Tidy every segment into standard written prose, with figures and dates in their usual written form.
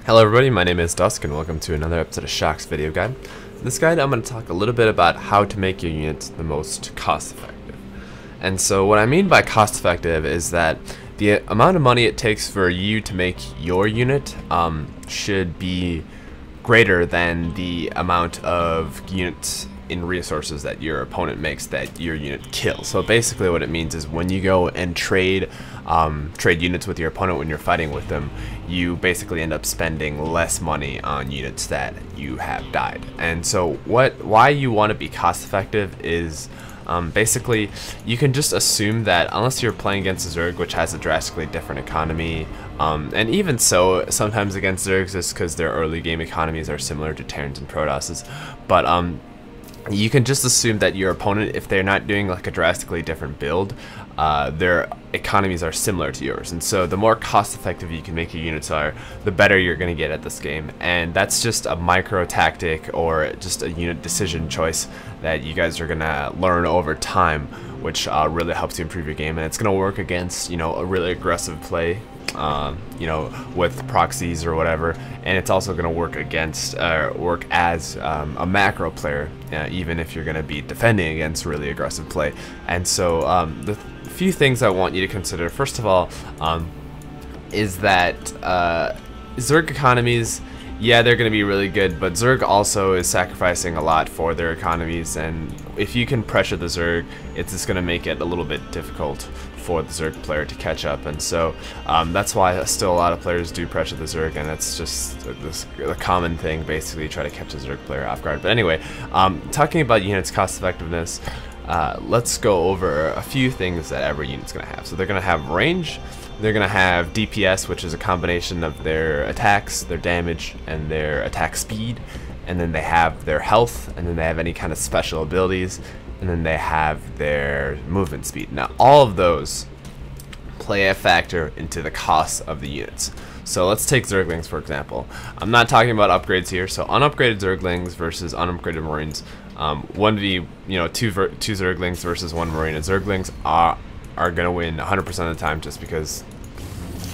Hello everybody, my name is Dusk and welcome to another episode of Shokz video guide. In this guide I'm going to talk a little bit about how to make your units the most cost effective. And so what I mean by cost effective is that the amount of money it takes for you to make your unit should be greater than the amount of units in resources that your opponent makes that your unit kills. So basically what it means is when you go and trade units with your opponent when you're fighting with them, you basically end up spending less money on units that you have died. And so why you want to be cost effective is basically you can just assume that unless you're playing against a Zerg, which has a drastically different economy, and even so sometimes against Zergs is because their early game economies are similar to Terrans and Protosses, but you can just assume that your opponent, if they're not doing like a drastically different build, their economies are similar to yours. And so the more cost effective you can make your units are, the better you're going to get at this game. And that's just a micro tactic or just a unit decision choice that you guys are going to learn over time, which really helps you improve your game. And it's going to work against, a really aggressive play, with proxies or whatever, and it's also going to work against work as a macro player, even if you're going to be defending against really aggressive play. And so the few things I want you to consider, first of all, is that Zerg economies, yeah, they're going to be really good, but Zerg also is sacrificing a lot for their economies, and if you can pressure the Zerg, it's just going to make it a little bit difficult for the Zerg player to catch up. And so that's why still a lot of players do pressure the Zerg, and it's just a common thing, basically try to catch a Zerg player off guard. But anyway, talking about units cost effectiveness, let's go over a few things that every unit's going to have. So they're going to have range, they're going to have DPS, which is a combination of their attacks, their damage, and their attack speed, and then they have their health, and then they have any kind of special abilities, and then they have their movement speed. Now all of those play a factor into the cost of the units. So let's take Zerglings for example. I'm not talking about upgrades here, so unupgraded Zerglings versus unupgraded Marines. 1v, two Zerglings versus one Marine. And Zerglings are gonna win 100% of the time, just because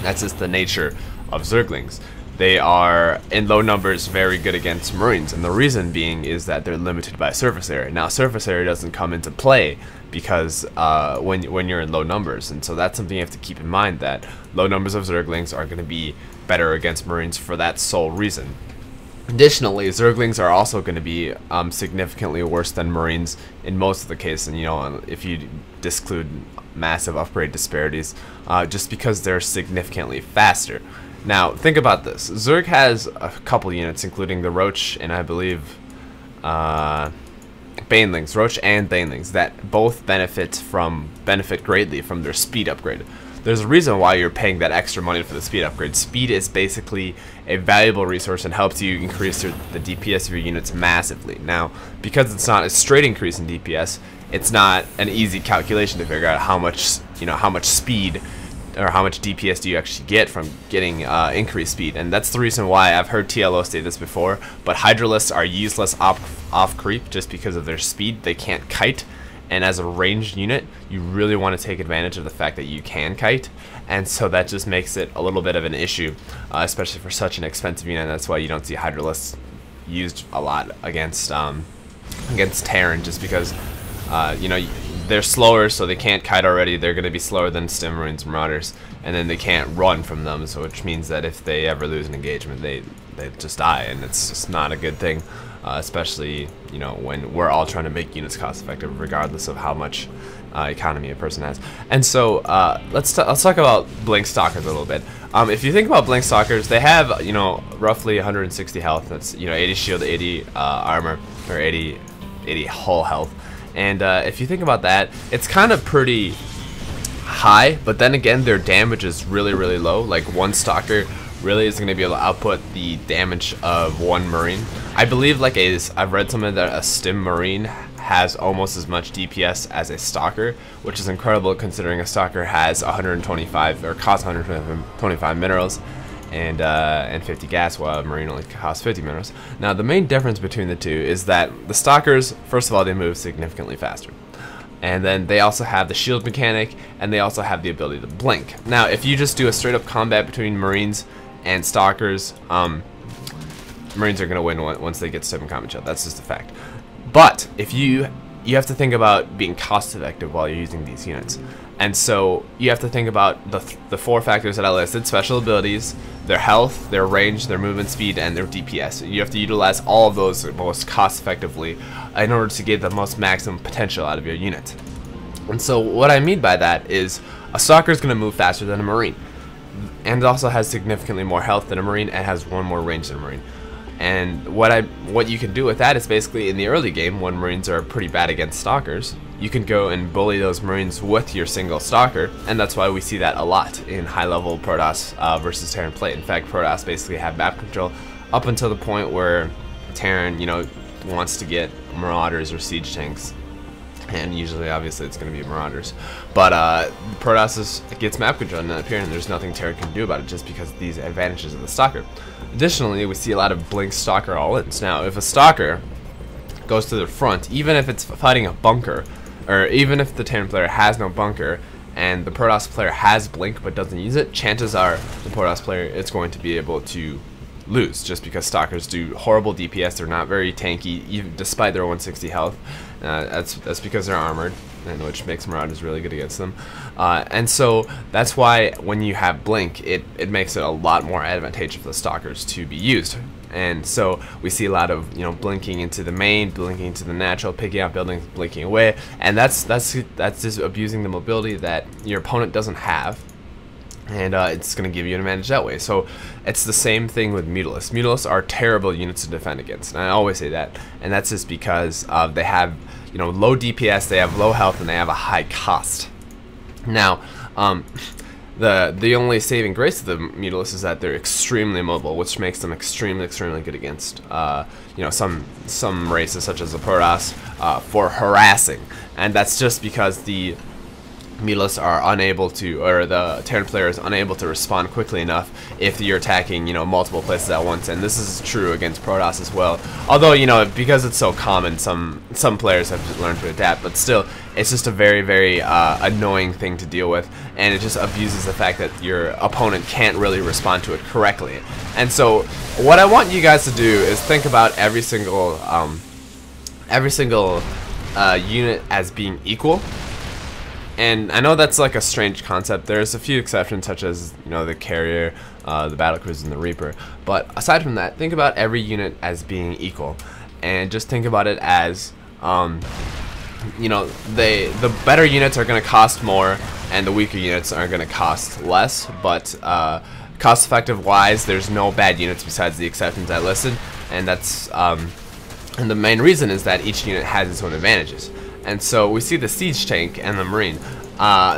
that's just the nature of Zerglings. They are, in low numbers, very good against Marines, and the reason being is that they're limited by surface area. Now, surface area doesn't come into play because when you're in low numbers, and so that's something you have to keep in mind, that low numbers of Zerglings are going to be better against Marines for that sole reason. Additionally, Zerglings are also going to be significantly worse than Marines in most of the cases, and if you disclude massive upgrade disparities, just because they're significantly faster. Now, think about this. Zerg has a couple units, including the Roach and I believe Banelings, Roach and Banelings, that both benefit greatly from their speed upgrade. There's a reason why you're paying that extra money for the speed upgrade. Speed is basically a valuable resource and helps you increase the DPS of your units massively. Now, because it's not a straight increase in DPS, it's not an easy calculation to figure out how much speed or how much DPS do you actually get from getting increased speed. And that's the reason why I've heard TLO say this before, but Hydralisks are useless off creep just because of their speed. They can't kite, and as a ranged unit you really want to take advantage of the fact that you can kite, and so that just makes it a little bit of an issue, especially for such an expensive unit. And that's why you don't see Hydralisks used a lot against Terran, just because they're slower, so they can't kite already. They're going to be slower than Stim Marines and Marauders, and then they can't run from them, so which means that if they ever lose an engagement, they just die, and it's just not a good thing, especially when we're all trying to make units cost effective regardless of how much economy a person has. And so let's talk about Blink Stalkers a little bit. If you think about Blink Stalkers, they have roughly 160 health. That's 80 shield, 80 armor, or 80 hull health. And if you think about that, it's kind of pretty high, but then again their damage is really low. Like one Stalker really is going to be able to output the damage of one Marine. I believe I've read something that a Stim Marine has almost as much DPS as a Stalker, which is incredible considering a Stalker has 125 or costs 125 minerals and 50 gas, while a Marine only costs 50 minerals. Now the main difference between the two is that the Stalkers, first of all, they move significantly faster. And then they also have the shield mechanic, and they also have the ability to blink. Now, if you just do a straight up combat between Marines, and Stalkers, Marines are going to win once they get to 7 combat shield. That's just a fact. But if you have to think about being cost effective while you're using these units. And so you have to think about the 4 factors that I listed: special abilities, their health, their range, their movement speed, and their DPS. You have to utilize all of those most cost effectively in order to get the most maximum potential out of your unit. And so what I mean by that is a Stalker is going to move faster than a Marine, and it also has significantly more health than a Marine, and has 1 more range than a Marine. And what you can do with that is basically in the early game, when Marines are pretty bad against Stalkers, you can go and bully those Marines with your single Stalker, and that's why we see that a lot in high-level Protoss versus Terran play. In fact, Protoss basically have map control up until the point where Terran, wants to get Marauders or Siege tanks, and usually, obviously, it's going to be Marauders. But Protoss gets map control in that period, and there's nothing Terran can do about it, just because of these advantages of the Stalker. Additionally, we see a lot of Blink Stalker all-ins. Now, if a Stalker goes to the front, even if it's fighting a bunker, or even if the Terran player has no bunker, and the Protoss player has Blink but doesn't use it, chances are the Protoss player is going to be able to lose, just because Stalkers do horrible DPS. They're not very tanky, even despite their 160 health. That's because they're armored, and which makes Marauders really good against them. And so that's why when you have Blink, it makes it a lot more advantageous for the Stalkers to be used. And so we see a lot of blinking into the main, blinking into the natural, picking out buildings, blinking away, and that's just abusing the mobility that your opponent doesn't have. And it's going to give you an advantage that way. So it's the same thing with Mutalisks. Mutalisks are terrible units to defend against, and I always say that. And that's just because they have low DPS, they have low health, and they have a high cost. Now, the only saving grace of the Mutalisks is that they're extremely mobile, which makes them extremely good against some races such as the Protoss for harassing. And that's just because the Mutalisks are unable to, or the Terran player is unable to respond quickly enough if you're attacking, multiple places at once. And this is true against Protoss as well. Although, because it's so common, some players have just learned to adapt. But still, it's just a very annoying thing to deal with, and it just abuses the fact that your opponent can't really respond to it correctly. And so, what I want you guys to do is think about every single unit as being equal. And I know that's like a strange concept. There's a few exceptions, such as the Carrier, the Battlecruiser, and the Reaper. But aside from that, think about every unit as being equal, and just think about it as the better units are going to cost more, and the weaker units are going to cost less. But cost-effective wise, there's no bad units besides the exceptions I listed, and that's and the main reason is that each unit has its own advantages. And so we see the Siege Tank and the Marine.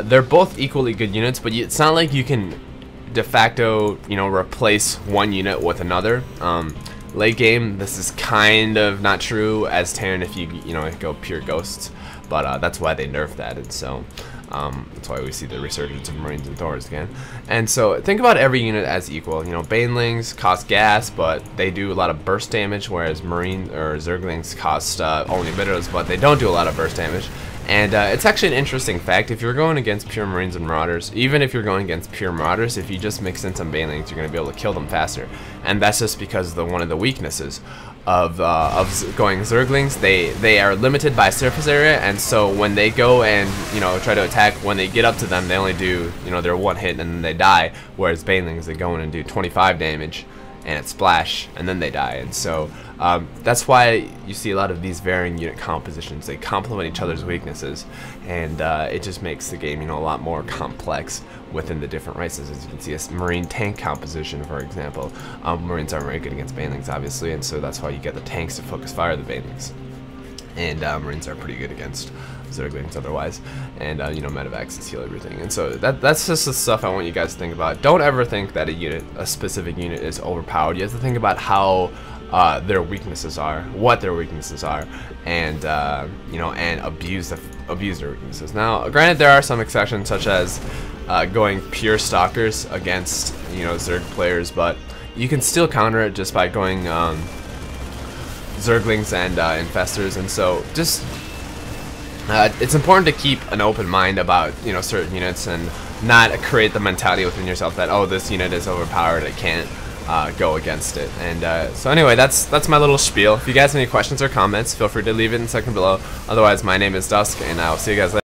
They're both equally good units, but it's not like you can de facto, replace one unit with another. Late game, this is kind of not true as Terran if you go pure ghosts, but that's why they nerfed that, and so that's why we see the resurgence of Marines and Thors again. And so think about every unit as equal. Banelings cost gas, but they do a lot of burst damage, whereas Marine or Zerglings cost only emitters, but they don't do a lot of burst damage. And it's actually an interesting fact. If you're going against pure Marines and Marauders, even if you're going against pure Marauders, if you just mix in some Banelings, you're going to be able to kill them faster. And that's just because one of the weaknesses of going Zerglings. They are limited by surface area, and so when they go and try to attack, when they get up to them, they only do their one hit and then they die. Whereas Banelings, they go in and do 25 damage and it splash and then they die. And so that's why you see a lot of these varying unit compositions. They complement each other's weaknesses, and it just makes the game a lot more complex within the different races. As you can see, a Marine tank composition, for example. Marines aren't very good against Banelings, obviously, and so that's why you get the tanks to focus fire the Banelings. And Marines are pretty good against Zerglings otherwise, and medevacs and heal everything. And so that's just the stuff I want you guys to think about. Don't ever think that a specific unit is overpowered. You have to think about how their weaknesses are, what their weaknesses are, and and abuse their weaknesses. Now, granted, there are some exceptions, such as going pure Stalkers against Zerg players, but you can still counter it just by going Zerglings and Infestors. And so just it's important to keep an open mind about certain units, and not create the mentality within yourself that, oh, this unit is overpowered, I can't go against it. And so anyway, that's my little spiel. If you guys have any questions or comments, feel free to leave it in the section below. Otherwise, my name is Dusk, and I'll see you guys later.